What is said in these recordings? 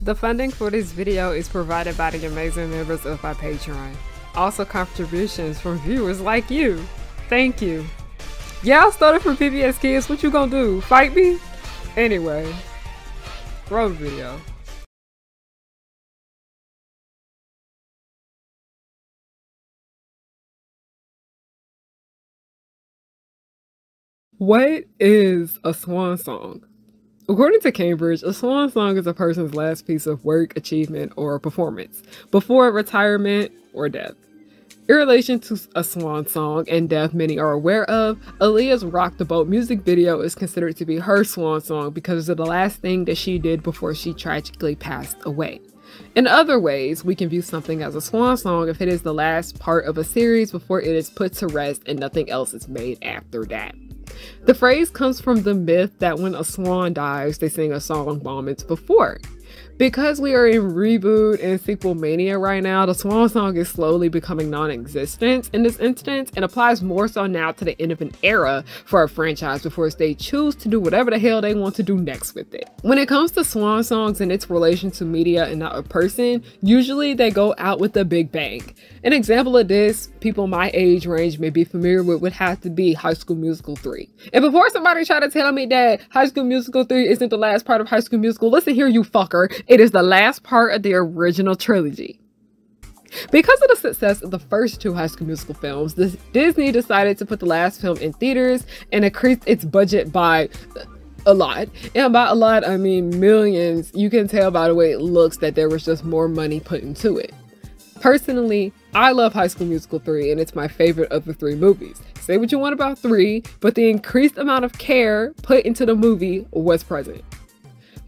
The funding for this video is provided by the amazing members of my Patreon. Also contributions from viewers like you. Thank you. Yeah, I started from PBS Kids. What you gonna do? Fight me? Anyway, roll the video. What is a swan song? According to Cambridge, a swan song is a person's last piece of work, achievement, or performance before retirement or death. In relation to a swan song and death many are aware of, Aaliyah's Rock the Boat music video is considered to be her swan song because of the last thing that she did before she tragically passed away. In other ways, we can view something as a swan song if it is the last part of a series before it is put to rest and nothing else is made after that. The phrase comes from the myth that when a swan dies, they sing a song moments before. Because we are in reboot and sequel mania right now, the swan song is slowly becoming non-existent in this instance and applies more so now to the end of an era for a franchise before they choose to do whatever the hell they want to do next with it. When it comes to swan songs and its relation to media and not a person, usually they go out with a big bang. An example of this, people my age range may be familiar with, would have to be High School Musical 3. And before somebody try to tell me that High School Musical 3 isn't the last part of High School Musical, listen here, you fucker. It is the last part of the original trilogy. Because of the success of the first two High School Musical films, Disney decided to put the last film in theaters and increased its budget by a lot. And by a lot, I mean millions. You can tell by the way it looks that there was just more money put into it. Personally, I love High School Musical 3 and it's my favorite of the three movies. Say what you want about 3, but the increased amount of care put into the movie was present.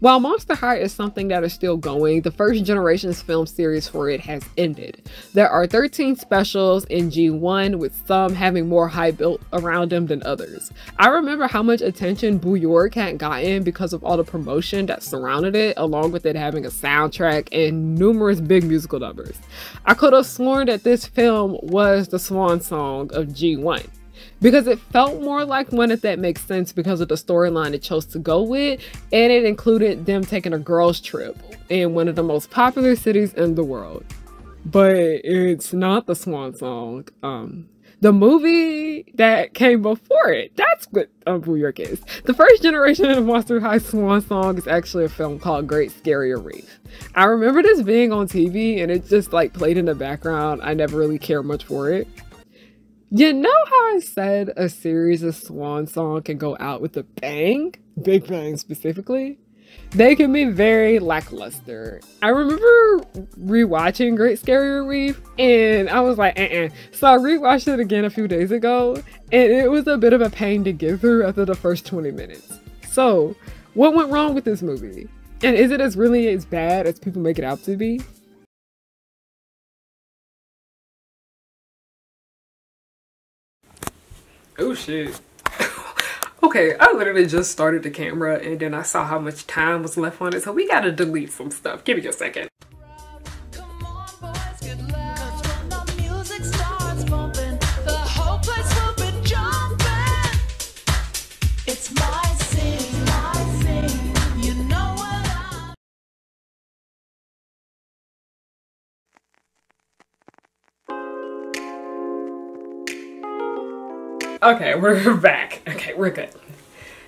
While Monster High is something that is still going, the first generation's film series for it has ended. There are 13 specials in G1, with some having more hype built around them than others. I remember how much attention Boo York had gotten because of all the promotion that surrounded it, along with it having a soundtrack and numerous big musical numbers. I could have sworn that this film was the swan song of G1. Because it felt more like one, if that makes sense, because of the storyline it chose to go with, and it included them taking a girls trip in one of the most popular cities in the world. But it's not the swan song. The movie that came before it, that's what Boo York is. The first generation of Monster High swan song is actually a film called Great Scarrier Reef. I remember this being on TV and it just like played in the background. I never really cared much for it. You know how I said a series of swan song can go out with a bang? Big bang specifically? They can be very lackluster. I remember rewatching Great Scarrier Reef and I was like, So I rewatched it again a few days ago and it was a bit of a pain to get through after the first 20 minutes. So, what went wrong with this movie? And is it as really as bad as people make it out to be? Oh shit. Okay, I literally just started the camera and then I saw how much time was left on it, so we gotta delete some stuff. Give me a second. Okay, we're back. Okay, we're good.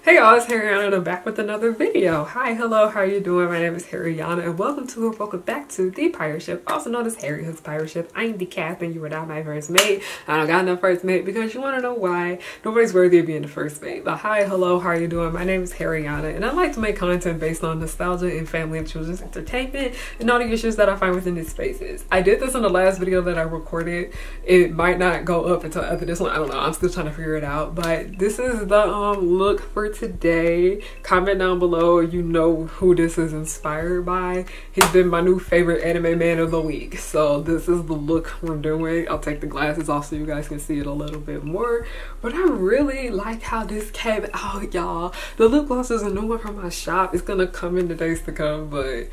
Hey y'all, it's Harryana and I'm back with another video. Hi, hello, how are you doing? My name is Harryana and welcome back to The Pirate Ship, also known as Harry Hood's Pirate Ship. I am the captain. You are not my first mate. I don't got no first mate because you want to know why? Nobody's worthy of being the first mate. But hi, hello, how are you doing? My name is Harryana and I like to make content based on nostalgia and family and children's entertainment and all the issues that I find within these spaces. I did this in the last video that I recorded. It might not go up until after this one. I don't know. I'm still trying to figure it out. But this is the look for today. Comment down below, you know who this is inspired by. He's been my new favorite anime man of the week, so this is the look we're doing. I'll take the glasses off so you guys can see it a little bit more, but I really like how this came out, y'all. The lip gloss is a new one from my shop. It's gonna come in the days to come, but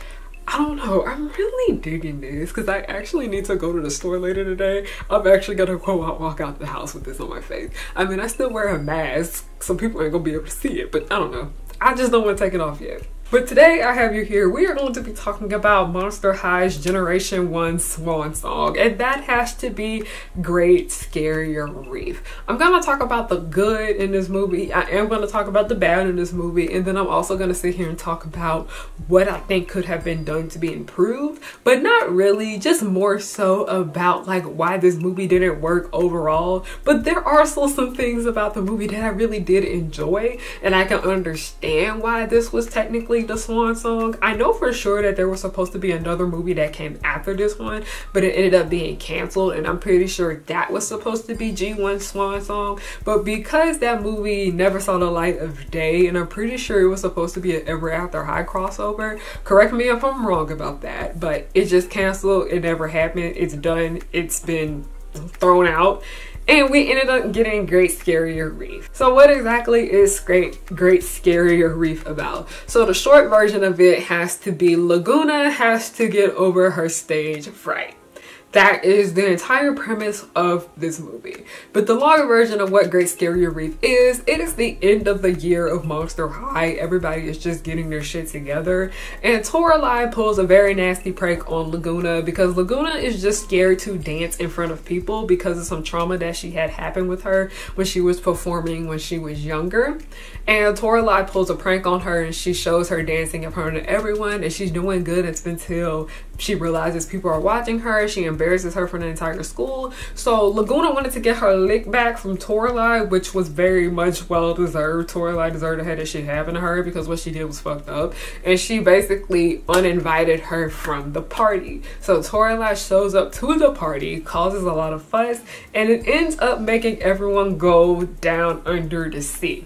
I don't know, I'm really digging this because I actually need to go to the store later today. I'm actually gonna walk out the house with this on my face. I mean, I still wear a mask, so people ain't gonna be able to see it, but I don't know. I just don't want to take it off yet. But today I have you here. We are going to be talking about Monster High's Generation 1 swan song, and that has to be Great Scarrier Reef. I'm going to talk about the good in this movie. I am going to talk about the bad in this movie, and then I'm also going to sit here and talk about what I think could have been done to be improved, but not really, just more so about like why this movie didn't work overall. But there are still some things about the movie that I really did enjoy, and I can understand why this was technically the swan song. I know for sure that there was supposed to be another movie that came after this one, but it ended up being canceled, and I'm pretty sure that was supposed to be G1's swan song. But because that movie never saw the light of day, and I'm pretty sure it was supposed to be an Ever After High crossover, correct me if I'm wrong about that, but it just canceled. It never happened. It's done. It's been thrown out. And we ended up getting Great Scarrier Reef. So what exactly is Great Scarrier Reef about? So the short version of it has to be Lagoona has to get over her stage fright. That is the entire premise of this movie. But the longer version of what Great Scarrier Reef is, it is the end of the year of Monster High. Everybody is just getting their shit together. And Toralei pulls a very nasty prank on Lagoona because Lagoona is just scared to dance in front of people because of some trauma that she had happen with her when she was performing when she was younger. And Toralei pulls a prank on her and she shows her dancing in front of everyone, and she's doing good until she realizes people are watching her. She embarrasses her for the entire school. So Lagoona wanted to get her lick back from Toralei, which was very much well deserved. Toralei deserved to have that shit happen to her because what she did was fucked up, and she basically uninvited her from the party. So Toralei shows up to the party, causes a lot of fuss, and it ends up making everyone go down under the sea.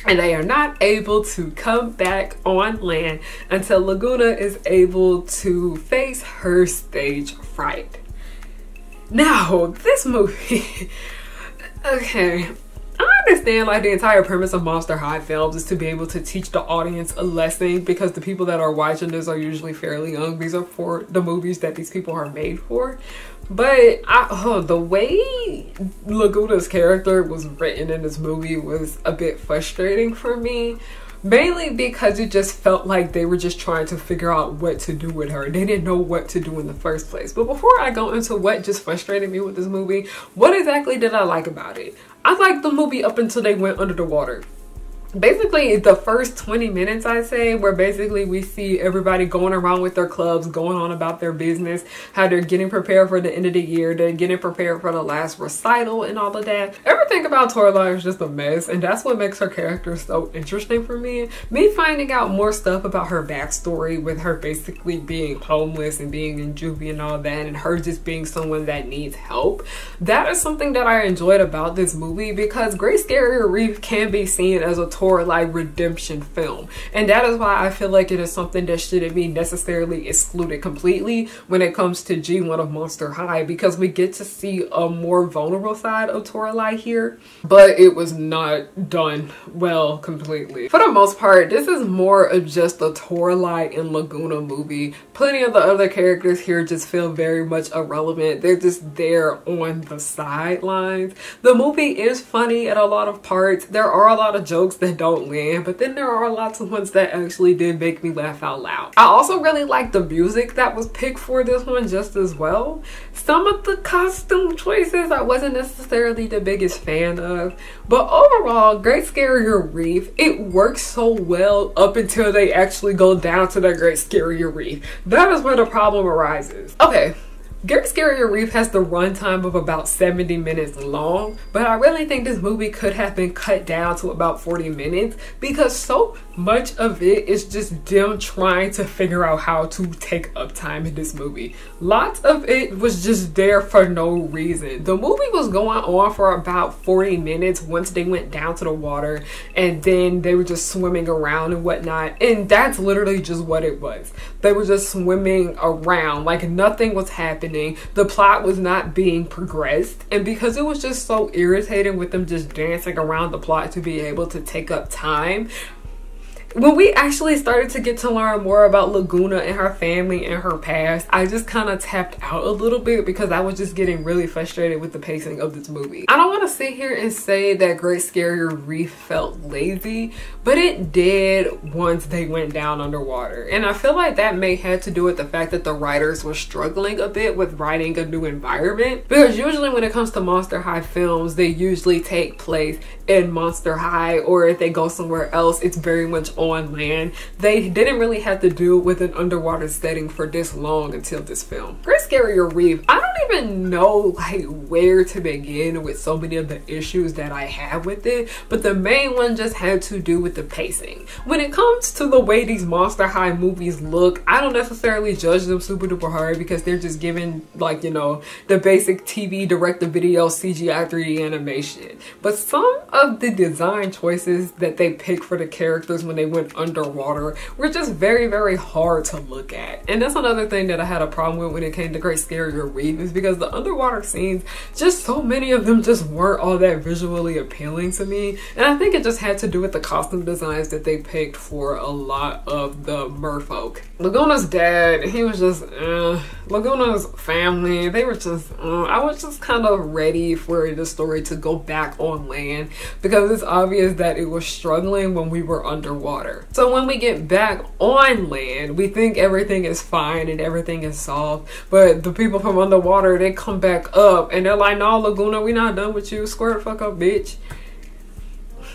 And they are not able to come back on land until Lagoona is able to face her stage fright. Now, this movie, okay, I understand like the entire premise of Monster High films is to be able to teach the audience a lesson because the people that are watching this are usually fairly young. These are for the movies that these people are made for. But the way Lagoona's character was written in this movie was a bit frustrating for me. Mainly because it just felt like they were just trying to figure out what to do with her. They didn't know what to do in the first place. But before I go into what just frustrated me with this movie, what exactly did I like about it? I liked the movie up until they went under the water. Basically the first 20 minutes, I'd say, where basically we see everybody going around with their clubs, going on about their business, how they're getting prepared for the end of the year, they're getting prepared for the last recital and all of that. Everything about Toralei is just a mess, and that's what makes her character so interesting for me. Me finding out more stuff about her backstory, with her basically being homeless and being in juvie and all that, and her just being someone that needs help. That is something that I enjoyed about this movie, because Great Scarrier Reef can be seen as a Toralei redemption film, and that is why I feel like it is something that shouldn't be necessarily excluded completely when it comes to G1 of Monster High, because we get to see a more vulnerable side of Toralei here, but it was not done well completely. For the most part, this is more of just a Toralei and Lagoona movie. Plenty of the other characters here just feel very much irrelevant. They're just there on the sidelines. The movie is funny at a lot of parts. There are a lot of jokes that don't land, but then there are lots of ones that actually did make me laugh out loud. I also really like the music that was picked for this one just as well. Some of the costume choices I wasn't necessarily the biggest fan of, but overall, Great Scarrier Reef, it works so well up until they actually go down to the Great Scarrier Reef. That is where the problem arises. Okay. Great Scarrier Reef has the runtime of about 70 minutes long, but I really think this movie could have been cut down to about 40 minutes because so much of it is just them trying to figure out how to take up time in this movie. Lots of it was just there for no reason. The movie was going on for about 40 minutes once they went down to the water, and then they were just swimming around and whatnot, and that's literally just what it was. They were just swimming around like nothing was happening. The plot was not being progressed, and because it was just so irritating with them just dancing around the plot to be able to take up time, when we actually started to get to learn more about Lagoona and her family and her past, I just kind of tapped out a little bit because I was just getting really frustrated with the pacing of this movie. I don't want to sit here and say that Great Scarrier Reef felt lazy, but it did once they went down underwater. And I feel like that may have to do with the fact that the writers were struggling a bit with writing a new environment, because usually when it comes to Monster High films, they usually take place in Monster High, or if they go somewhere else, it's very much on land. They didn't really have to deal with an underwater setting for this long until this film. Great Scarrier Reef, I don't even know like where to begin with so many of the issues that I have with it, but the main one just had to do with the pacing. When it comes to the way these Monster High movies look, I don't necessarily judge them super duper hard because they're just given, like, you know, the basic TV direct-to-video CGI 3D animation. But some of the design choices that they picked for the characters when they went underwater were just very, very hard to look at. And that's another thing that I had a problem with when it came to Great Scarrier Reef, is because the underwater scenes, just so many of them just weren't all that visually appealing to me. And I think it just had to do with the costume designs that they picked for a lot of the merfolk. Lagoona's dad, he was just Lagoona's family, they were just I was just kind of ready for the story to go back on land, because it's obvious that it was struggling when we were underwater. So when we get back on land, we think everything is fine and everything is solved, but the people from underwater, they come back up and they're like, no, Lagoona, we not done with you, square the fuck up, bitch.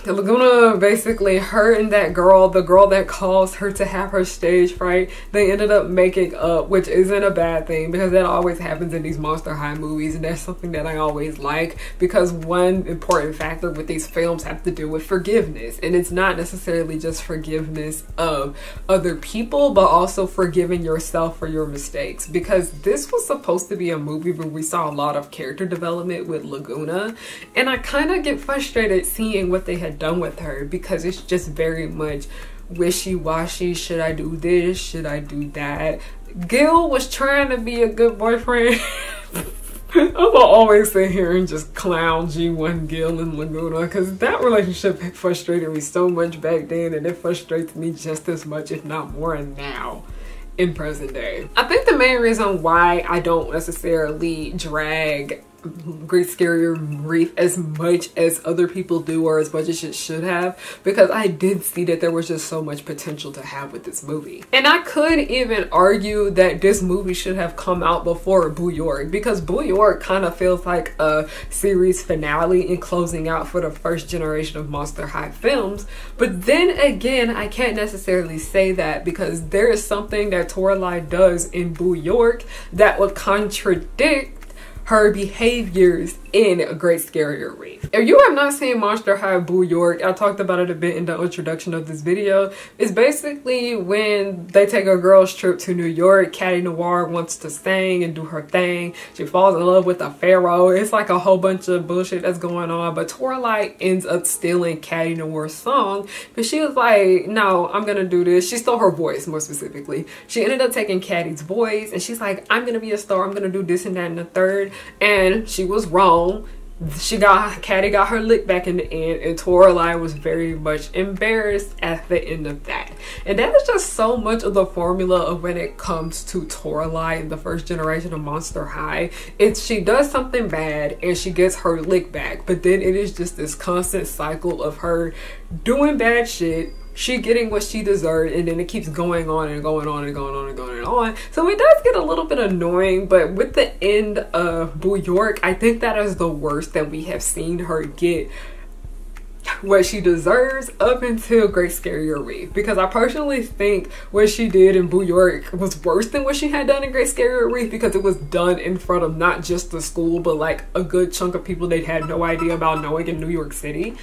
Lagoona, basically, her and that girl, the girl that caused her to have her stage fright, they ended up making up, which isn't a bad thing because that always happens in these Monster High movies, and that's something that I always like, because one important factor with these films have to do with forgiveness, and it's not necessarily just forgiveness of other people, but also forgiving yourself for your mistakes, because this was supposed to be a movie where we saw a lot of character development with Lagoona, and I kind of get frustrated seeing what they had done with her, because it's just very much wishy-washy. Should I do this? Should I do that? Gil was trying to be a good boyfriend. I'm gonna always sit here and just clown G1 Gil and Lagoona, because that relationship frustrated me so much back then, and it frustrates me just as much, if not more, now in present day. I think the main reason why I don't necessarily drag Great Scarrier Reef as much as other people do, or as much as it should have, because I did see that there was just so much potential to have with this movie. And I could even argue that this movie should have come out before Boo York, because Boo York kind of feels like a series finale and closing out for the first generation of Monster High films. But then again, I can't necessarily say that, because there is something that Toralei does in Boo York that would contradict her behaviors in Great Scarrier Reef. If you have not seen Monster High Boo York, I talked about it a bit in the introduction of this video. It's basically when they take a girl's trip to New York. Catty Noir wants to sing and do her thing. She falls in love with a pharaoh. It's like a whole bunch of bullshit that's going on, but Toralei ends up stealing Catty Noir's song, but she was like, no, I'm gonna do this. She stole her voice, more specifically. She ended up taking Catty's voice, and she's like, I'm gonna be a star, I'm gonna do this and that and the third. And she was wrong. Catty got her lick back in the end, and Toralei was very much embarrassed at the end of that. And that is just so much of the formula of when it comes to Toralei in the first generation of Monster High. It's she does something bad and she gets her lick back, but then it is just this constant cycle of her doing bad shit, she getting what she deserved, and then it keeps going on and going on and going on and going on. So it does get a little bit annoying, but with the end of Boo York, I think that is the worst that we have seen her get what she deserves up until Great Scarrier Reef, because I personally think what she did in Boo York was worse than what she had done in Great Scarrier Reef, because it was done in front of not just the school, but like a good chunk of people they had no idea about knowing in New York City.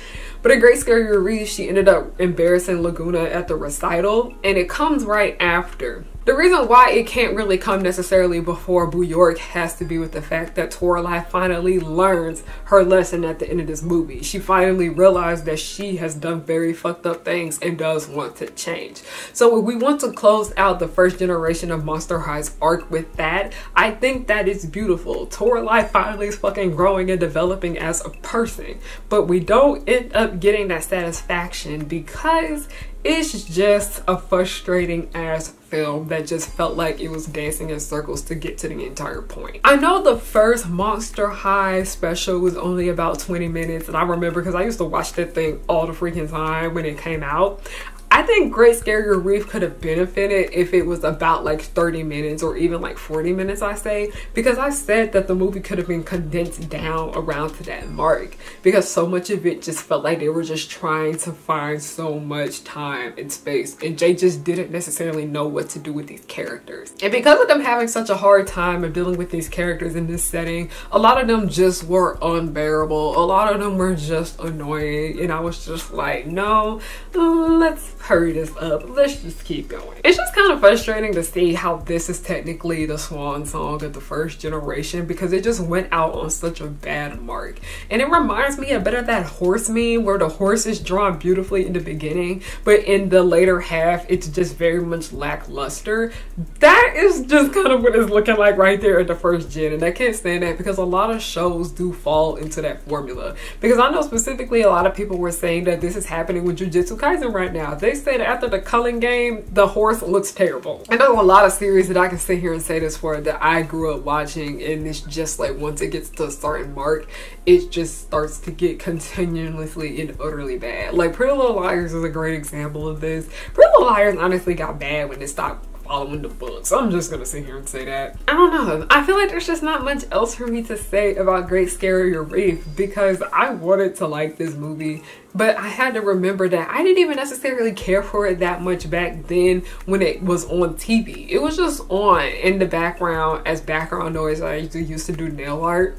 But in Great Scarrier Reef, she ended up embarrassing Lagoona at the recital, and it comes right after. The reason why it can't really come necessarily before Boo York has to be with the fact that Toralei finally learns her lesson at the end of this movie. She finally realized that she has done very fucked up things and does want to change. So if we want to close out the first generation of Monster High's arc with that, I think that is beautiful. Toralei finally is fucking growing and developing as a person, but we don't end up getting that satisfaction because It's just a frustrating ass film that just felt like it was dancing in circles to get to the entire point. I know the first Monster High special was only about 20 minutes, and I remember because I used to watch that thing all the freaking time when it came out. I think Great Scarrier Reef could have benefited if it was about like 30 minutes or even like 40 minutes, I say, because I said that the movie could have been condensed down around to that mark, because so much of it just felt like they were just trying to find so much time and space, and Jay just didn't necessarily know what to do with these characters. And because of them having such a hard time of dealing with these characters in this setting, a lot of them just were unbearable. A lot of them were just annoying, and I was just like, no, let's hurry this up. Let's just keep going. It's just kind of frustrating to see how this is technically the swan song of the first generation, because it just went out on such a bad mark. And it reminds me a bit of that horse meme where the horse is drawn beautifully in the beginning, but in the later half it's just very much lackluster. That is just kind of what it's looking like right there at the first gen, and I can't stand that because a lot of shows do fall into that formula. Because I know specifically a lot of people were saying that this is happening with Jujutsu Kaisen right now. They said after the culling game, the horse looks terrible. And there's a lot of series that I can sit here and say this for that I grew up watching, and it's just like once it gets to a certain mark, it just starts to get continuously and utterly bad. Like Pretty Little Liars is a great example of this. Pretty Little Liars honestly got bad when it stopped following the books. I'm just gonna sit here and say that. I don't know. I feel like there's just not much else for me to say about Great Scarrier Reef, because I wanted to like this movie, but I had to remember that I didn't even necessarily care for it that much back then when it was on TV. It was just on in the background as background noise. I used to do nail art.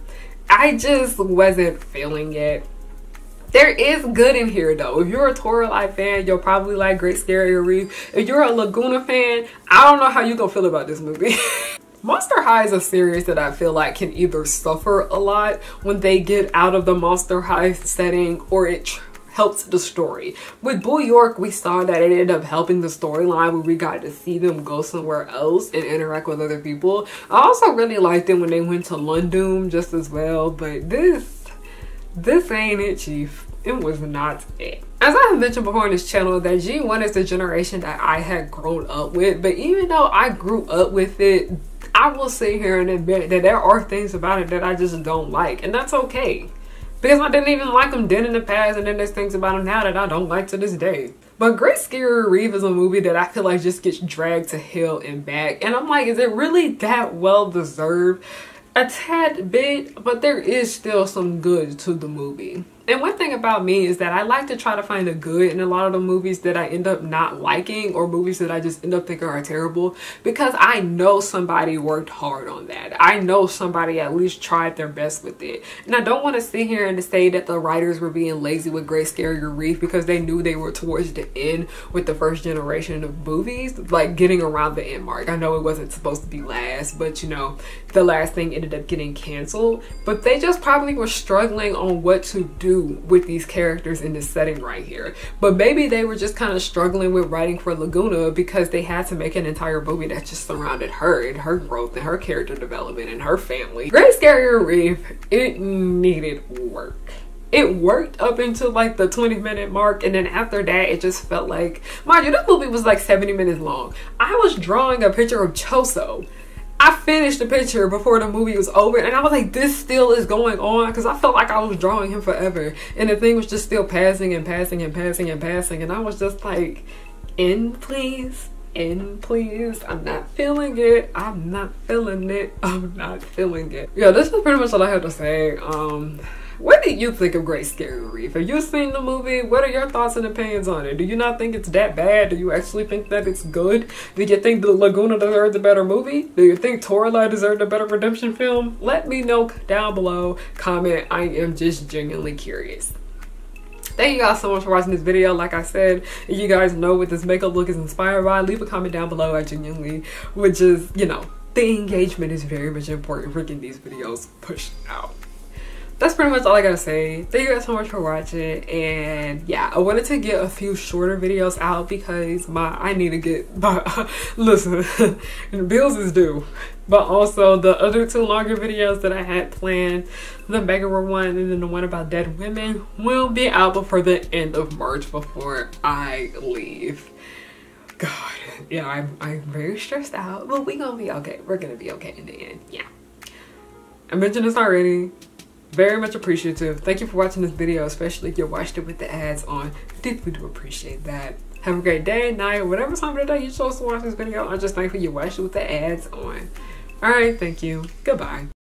I just wasn't feeling it. There is good in here though. If you're a Toralight fan, you'll probably like Great Scarrier Reef. If you're a Lagoona fan, I don't know how you gonna feel about this movie. Monster High is a series that I feel like can either suffer a lot when they get out of the Monster High setting, or it helps the story. With Blue York, we saw that it ended up helping the storyline where we got to see them go somewhere else and interact with other people. I also really liked it when they went to London just as well, but this ain't it, chief. It was not it. As I have mentioned before on this channel, that G1 is the generation that I had grown up with, but even though I grew up with it, I will sit here and admit that there are things about it that I just don't like, and that's okay. Because I didn't even like them then in the past, and then there's things about them now that I don't like to this day. But Great Scarrier Reef is a movie that I feel like just gets dragged to hell and back, and I'm like, is it really that well deserved? A tad bit, but there is still some good to the movie. And one thing about me is that I like to try to find a good in a lot of the movies that I end up not liking, or movies that I just end up thinking are terrible, because I know somebody worked hard on that. I know somebody at least tried their best with it. And I don't want to sit here and say that the writers were being lazy with Great Scarrier Reef, because they knew they were towards the end with the first generation of movies, like getting around the end mark. I know it wasn't supposed to be last, but you know, the last thing ended up getting canceled. But they just probably were struggling on what to do with these characters in this setting right here. But maybe they were just kind of struggling with writing for Lagoona, because they had to make an entire movie that just surrounded her and her growth and her character development and her family. Great Scarrier Reef, it needed work. It worked up until like the 20-minute mark, and then after that it just felt like, mind you, this movie was like 70 minutes long. I was drawing a picture of Choso. I finished the picture before the movie was over, and I was like, this still is going on, because I felt like I was drawing him forever, and the thing was just still passing and passing and passing and passing, and I was just like, end please, end please. I'm not feeling it. I'm not feeling it. I'm not feeling it. Yeah, this is pretty much all I have to say. What do you think of Great Scarrier Reef? Have you seen the movie? What are your thoughts and opinions on it? Do you not think it's that bad? Do you actually think that it's good? Do you think the Lagoona deserved a better movie? Do you think Toralight deserved a better redemption film? Let me know down below. Comment. I am just genuinely curious. Thank you guys so much for watching this video. Like I said, if you guys know what this makeup look is inspired by, leave a comment down below. I genuinely, which is, you know, the engagement is very much important for getting these videos pushed out. that's pretty much all I gotta say. Thank you guys so much for watching, and yeah, I wanted to get a few shorter videos out because I need to get listen, bills is due. But also the other 2 longer videos that I had planned, the Megara one and then the one about dead women, will be out before the end of March before I leave. God, yeah, I'm very stressed out, but we gonna be okay. We're gonna be okay in the end. Yeah, I mentioned this already. Very much appreciative. Thank you for watching this video, especially if you watched it with the ads on. I deeply do appreciate that. Have a great day, night, whatever time of the day you chose to watch this video. I'm just thankful you watched it with the ads on. All right, thank you. Goodbye.